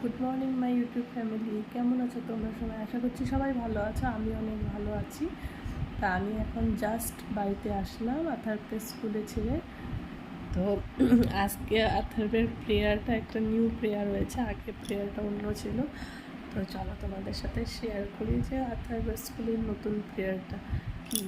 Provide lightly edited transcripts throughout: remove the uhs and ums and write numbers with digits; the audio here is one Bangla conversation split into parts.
Good morning my YouTube family, কেমন আছো তোমরা সবাই? আশা করছি সবাই ভালো আছো। আমি অনেক ভালো আছি। তা আমি এখন জাস্ট বাড়িতে আসলাম আথারকে স্কুলে ছেড়ে। তো আজকে আথারবের প্রেয়ারটা একটা নিউ প্রেয়ার হয়েছে, আগে প্রেয়ারটা অন্য ছিল। তো চলো তোমাদের সাথে শেয়ার করি যে আথারবের স্কুলের নতুন প্রেয়ারটা কী।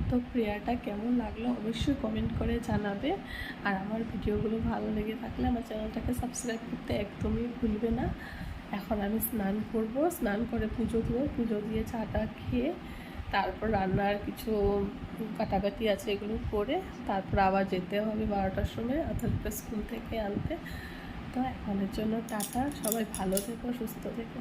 তো প্রেয়ারটা কেমন লাগলো অবশ্যই কমেন্ট করে জানাবে। আর আমার ভিডিওগুলো ভালো লেগে থাকলে আমার চ্যানেলটাকে সাবস্ক্রাইব করতে একদমই ভুলবে না। এখন আমি স্নান করব, স্নান করে পুজো দেবো, পুজো দিয়ে চাটা খেয়ে তারপর রান্নার কিছু কাটাকাটি আছে এগুলো করে তারপর আবার যেতে হবে 12টার সময় আথারকে স্কুল থেকে আনতে। তো এখনের জন্য টাটা, সবাই ভালো থেকো, সুস্থ থেকো।